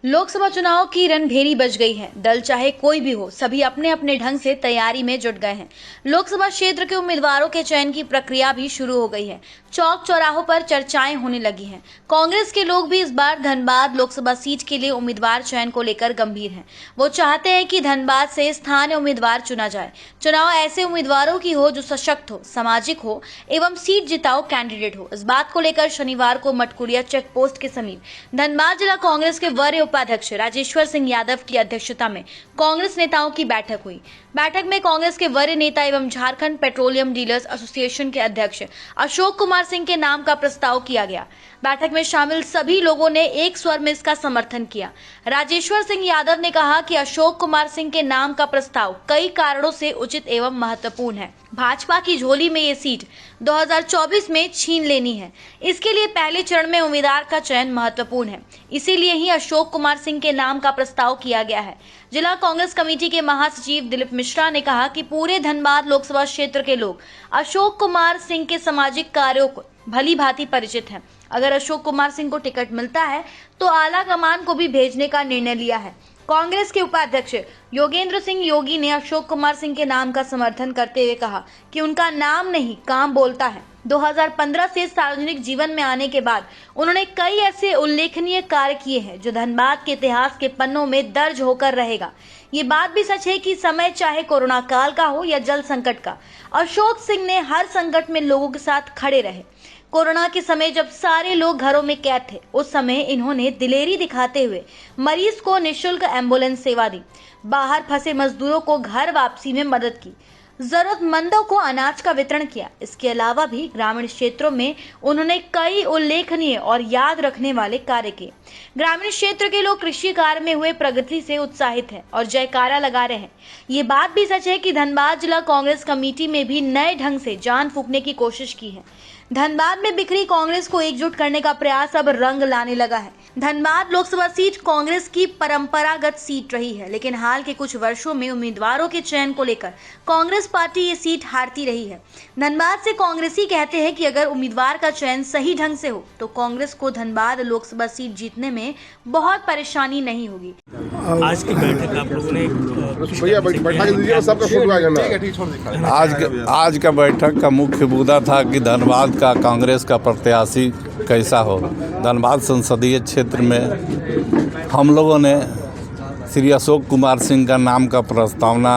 लोकसभा चुनाव की रणभेरी बज गई है। दल चाहे कोई भी हो, सभी अपने अपने ढंग से तैयारी में जुट गए हैं। लोकसभा क्षेत्र के उम्मीदवारों के चयन की प्रक्रिया भी शुरू हो गई है। चौक चौराहों पर चर्चाएं होने लगी हैं। कांग्रेस के लोग भी इस बार धनबाद लोकसभा सीट के लिए उम्मीदवार चयन को लेकर गंभीर हैं। वो चाहते हैं कि धनबाद से स्थानीय उम्मीदवार चुना जाए। चुनाव ऐसे उम्मीदवारों की हो जो सशक्त हो, सामाजिक हो एवं सीट जिताओ कैंडिडेट हो। इस बात को लेकर शनिवार को मटकुरिया चेक पोस्ट के समीप धनबाद जिला कांग्रेस के वरीय उपाध्यक्ष राजेश्वर सिंह यादव की अध्यक्षता में कांग्रेस नेताओं की बैठक हुई। बैठक में कांग्रेस के वरीय नेता एवं झारखंड पेट्रोलियम डीलर्स एसोसिएशन के अध्यक्ष अशोक कुमार सिंह के नाम का प्रस्ताव किया गया। बैठक में शामिल सभी लोगों ने एक स्वर में इसका समर्थन किया। राजेश्वर सिंह यादव ने कहा कि अशोक कुमार सिंह के नाम का प्रस्ताव कई कारणों से उचित एवं महत्वपूर्ण है। भाजपा की झोली में ये सीट 2024 में छीन लेनी है। इसके लिए पहले चरण में उम्मीदवार का चयन महत्वपूर्ण है। इसीलिए ही अशोक कुमार सिंह के नाम का प्रस्ताव किया गया है। जिला कांग्रेस कमेटी के महासचिव दिलीप मिश्रा ने कहा कि पूरे धनबाद लोकसभा क्षेत्र के लोग अशोक कुमार सिंह के सामाजिक कार्यों को भली भांति परिचित हैं। अगर अशोक कुमार सिंह को टिकट मिलता है तो आला कमान को भी भेजने का निर्णय लिया है। कांग्रेस के उपाध्यक्ष योगेंद्र सिंह योगी ने अशोक कुमार सिंह के नाम का समर्थन करते हुए कहा कि उनका नाम नहीं काम बोलता है। 2015 से सार्वजनिक जीवन में आने के बाद उन्होंने कई ऐसे उल्लेखनीय कार्य किए हैं जो धनबाद के इतिहास के पन्नों में दर्ज होकर रहेगा। ये बात भी सच है कि समय चाहे कोरोना काल का हो या जल संकट का, अशोक सिंह ने हर संकट में लोगों के साथ खड़े रहे। कोरोना के समय जब सारे लोग घरों में कैद थे, उस समय इन्होंने दिलेरी दिखाते हुए मरीज को निःशुल्क एम्बुलेंस सेवा दी, बाहर फंसे मजदूरों को घर वापसी में मदद की, जरूरतमंदों को अनाज का वितरण किया। इसके अलावा भी ग्रामीण क्षेत्रों में उन्होंने कई उल्लेखनीय और याद रखने वाले कार्य किए। ग्रामीण क्षेत्र के लोग कृषि कार्य में हुए प्रगति से उत्साहित हैं और जयकारा लगा रहे हैं। ये बात भी सच है कि धनबाद जिला कांग्रेस कमेटी में भी नए ढंग से जान फूंकने की कोशिश की है। धनबाद में बिखरी कांग्रेस को एकजुट करने का प्रयास अब रंग लाने लगा है। धनबाद लोकसभा सीट कांग्रेस की परंपरागत सीट रही है, लेकिन हाल के कुछ वर्षों में उम्मीदवारों के चयन को लेकर कांग्रेस पार्टी ये सीट हारती रही है। धनबाद से कांग्रेसी कहते हैं कि अगर उम्मीदवार का चयन सही ढंग से हो तो कांग्रेस को धनबाद लोकसभा सीट जीतने में बहुत परेशानी नहीं होगी। आज की बैठक आप लोगों ने आज का बैठक का मुख्य मुद्दा था कि धनबाद का कांग्रेस का प्रत्याशी कैसा हो। धनबाद संसदीय क्षेत्र में हम लोगों ने श्री अशोक कुमार सिंह का नाम का प्रस्तावना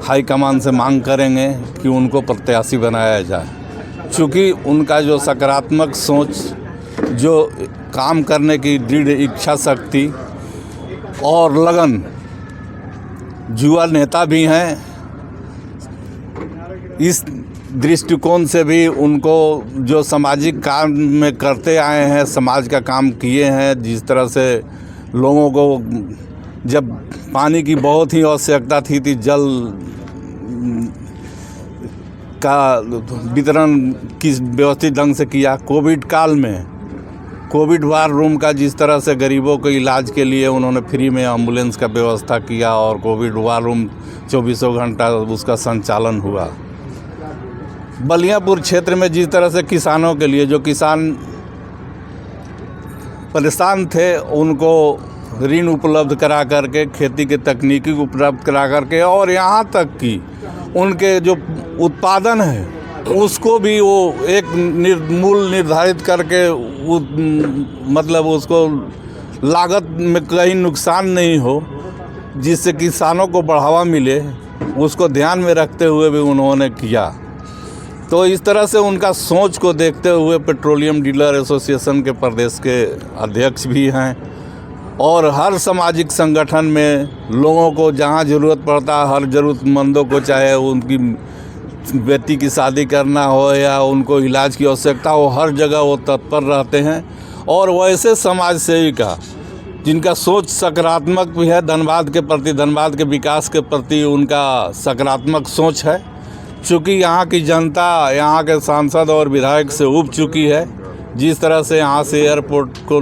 हाईकमान से मांग करेंगे कि उनको प्रत्याशी बनाया जाए। चूँकि उनका जो सकारात्मक सोच, जो काम करने की दृढ़ इच्छा शक्ति और लगन, युवा नेता भी हैं। इस दृष्टिकोण से भी उनको जो सामाजिक काम में करते आए हैं, समाज का काम किए हैं। जिस तरह से लोगों को जब पानी की बहुत ही आवश्यकता थी जल का वितरण किस व्यवस्थित ढंग से किया। कोविड काल में कोविड वार रूम का जिस तरह से गरीबों के इलाज के लिए उन्होंने फ्री में एम्बुलेंस का व्यवस्था किया और कोविड वार रूम 24 घंटा उसका संचालन हुआ। बलियापुर क्षेत्र में जिस तरह से किसानों के लिए, जो किसान परेशान थे, उनको ऋण उपलब्ध करा करके, खेती के तकनीकी उपलब्ध करा करके और यहाँ तक कि उनके जो उत्पादन है उसको भी वो एक मूल्य निर्धारित करके मतलब उसको लागत में कहीं नुकसान नहीं हो, जिससे किसानों को बढ़ावा मिले, उसको ध्यान में रखते हुए भी उन्होंने किया। तो इस तरह से उनका सोच को देखते हुए पेट्रोलियम डीलर एसोसिएशन के प्रदेश के अध्यक्ष भी हैं और हर सामाजिक संगठन में लोगों को जहां ज़रूरत पड़ता है, हर ज़रूरतमंदों को, चाहे उनकी बेटी की शादी करना हो या उनको इलाज की आवश्यकता हो, हर जगह वो तत्पर रहते हैं। और वैसे समाज सेविका जिनका सोच सकारात्मक भी है, धनबाद के प्रति, धनबाद के विकास के प्रति उनका सकारात्मक सोच है। चूँकि यहाँ की जनता यहाँ के सांसद और विधायक से उब चुकी है। जिस तरह से यहाँ से एयरपोर्ट को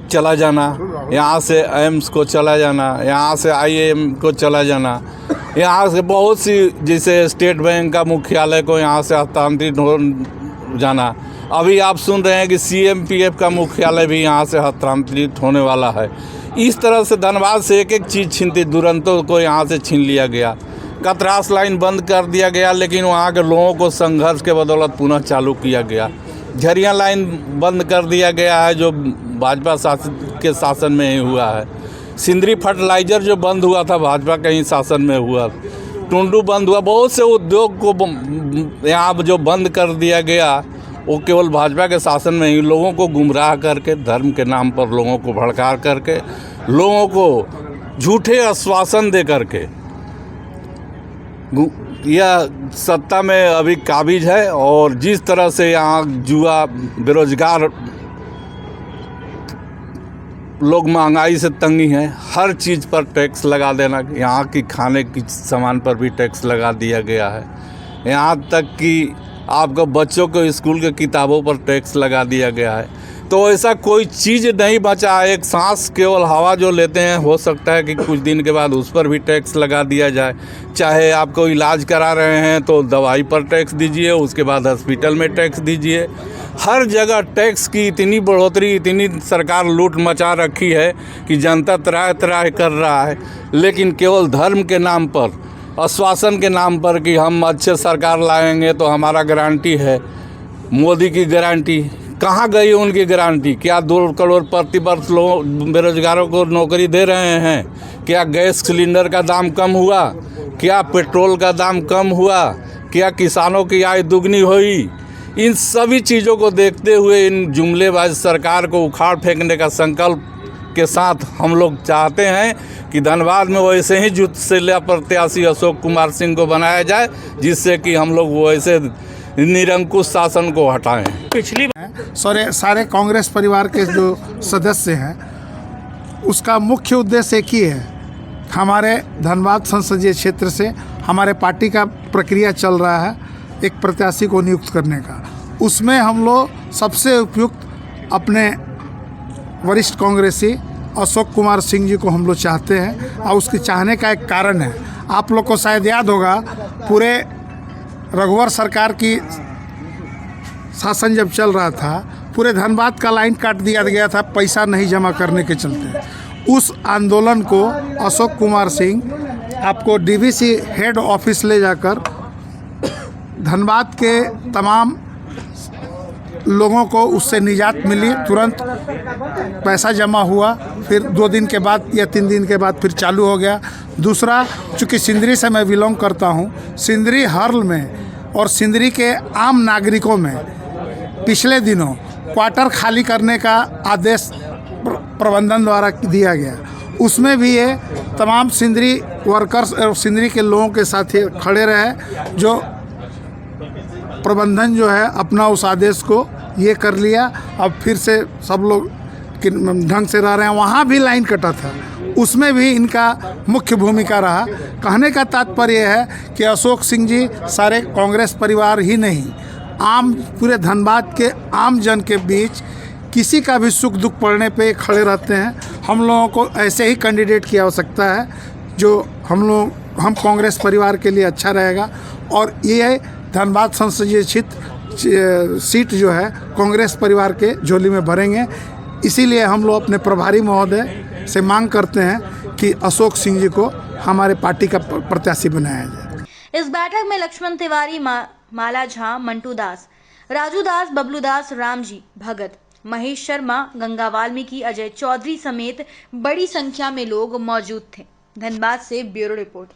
चला जाना, यहाँ से एम्स को चला जाना, यहाँ से IIM को चला जाना, यहाँ से बहुत सी, जैसे स्टेट बैंक का मुख्यालय को यहाँ से हस्तांतरित हो जाना, अभी आप सुन रहे हैं कि CMPF का मुख्यालय भी यहाँ से हस्तांतरित होने वाला है। इस तरह से धनबाद से एक एक चीज़ छीनती, दुरंतों को यहाँ से छीन लिया गया। कतरास लाइन बंद कर दिया गया, लेकिन वहाँ के लोगों को संघर्ष के बदौलत पुनः चालू किया गया। झरिया लाइन बंद कर दिया गया है, जो भाजपा के शासन में ही हुआ है। सिंदरी फर्टिलाइज़र जो बंद हुआ था, भाजपा के ही शासन में हुआ। टुंडू बंद हुआ। बहुत से उद्योग को यहाँ जो बंद कर दिया गया, वो केवल भाजपा के शासन में ही लोगों को गुमराह करके, धर्म के नाम पर लोगों को भड़का करके, लोगों को झूठे आश्वासन दे करके यह सत्ता में अभी काबिज है। और जिस तरह से यहाँ जुआ, बेरोजगार लोग महंगाई से तंगी हैं, हर चीज़ पर टैक्स लगा देना, यहाँ की खाने की सामान पर भी टैक्स लगा दिया गया है। यहाँ तक कि आपको बच्चों को स्कूल के किताबों पर टैक्स लगा दिया गया है। तो ऐसा कोई चीज़ नहीं बचा है। एक सांस, केवल हवा जो लेते हैं, हो सकता है कि कुछ दिन के बाद उस पर भी टैक्स लगा दिया जाए। चाहे आपको इलाज करा रहे हैं तो दवाई पर टैक्स दीजिए, उसके बाद हॉस्पिटल में टैक्स दीजिए। हर जगह टैक्स की इतनी बढ़ोतरी, इतनी सरकार लूट मचा रखी है कि जनता त्राह त्राह कर रहा है। लेकिन केवल धर्म के नाम पर, आश्वासन के नाम पर कि हम अच्छे सरकार लाएंगे तो हमारा गारंटी है, मोदी की गारंटी, कहाँ गई उनकी गारंटी? क्या 2 करोड़ प्रति वर्ष लोग बेरोजगारों को नौकरी दे रहे हैं? क्या गैस सिलेंडर का दाम कम हुआ? क्या पेट्रोल का दाम कम हुआ? क्या किसानों की आय दुगनी हुई? इन सभी चीज़ों को देखते हुए इन जुमलेबाज सरकार को उखाड़ फेंकने का संकल्प के साथ हम लोग चाहते हैं कि धनबाद में वैसे ही जुटसिला प्रत्याशी अशोक कुमार सिंह को बनाया जाए, जिससे कि हम लोग वैसे निरंकुश शासन को हटाएं। पिछली सारे कांग्रेस परिवार के जो सदस्य हैं, उसका मुख्य उद्देश्य एक ही है। हमारे धनबाद संसदीय क्षेत्र से हमारे पार्टी का प्रक्रिया चल रहा है एक प्रत्याशी को नियुक्त करने का। उसमें हम लोग सबसे उपयुक्त अपने वरिष्ठ कांग्रेसी अशोक कुमार सिंह जी को हम लोग चाहते हैं। और उसके चाहने का एक कारण है, आप लोग को शायद याद होगा, पूरे रघुवर सरकार की शासन जब चल रहा था, पूरे धनबाद का लाइन काट दिया गया था पैसा नहीं जमा करने के चलते। उस आंदोलन को अशोक कुमार सिंह आपको DVC हेड ऑफिस ले जाकर धनबाद के तमाम लोगों को उससे निजात मिली। तुरंत पैसा जमा हुआ, फिर 2 दिन के बाद या 3 दिन के बाद फिर चालू हो गया। दूसरा, चूँकि सिंदरी से मैं बिलोंग करता हूँ, सिंदरी हर्ल में और सिंदरी के आम नागरिकों में पिछले दिनों क्वार्टर खाली करने का आदेश प्रबंधन द्वारा दिया गया। उसमें भी ये तमाम सिंदरी वर्कर्स और सिंदरी के लोगों के साथ ही खड़े रहे, जो प्रबंधन जो है अपना उस आदेश को ये कर लिया। अब फिर से सब लोग ढंग से रह रहे हैं। वहाँ भी लाइन कटा था, उसमें भी इनका मुख्य भूमिका रहा। कहने का तात्पर्य है कि अशोक सिंह जी सारे कांग्रेस परिवार ही नहीं, आम पूरे धनबाद के आम जन के बीच किसी का भी सुख दुख पड़ने पे खड़े रहते हैं। हम लोगों को ऐसे ही कैंडिडेट की आवश्यकता है जो हम कांग्रेस परिवार के लिए अच्छा रहेगा। और ये धनबाद संसदीय क्षेत्र सीट जो है कांग्रेस परिवार के झोली में भरेंगे। इसीलिए हम लोग अपने प्रभारी महोदय से मांग करते हैं कि अशोक सिंह जी को हमारे पार्टी का प्रत्याशी बनाया जाए। इस बैठक में लक्ष्मण तिवारी, माला झा, मंटू दास, राजू दास, बबलू दास, रामजी भगत, महेश शर्मा, गंगा वाल्मीकि, अजय चौधरी समेत बड़ी संख्या में लोग मौजूद थे। धनबाद से ब्यूरो रिपोर्ट।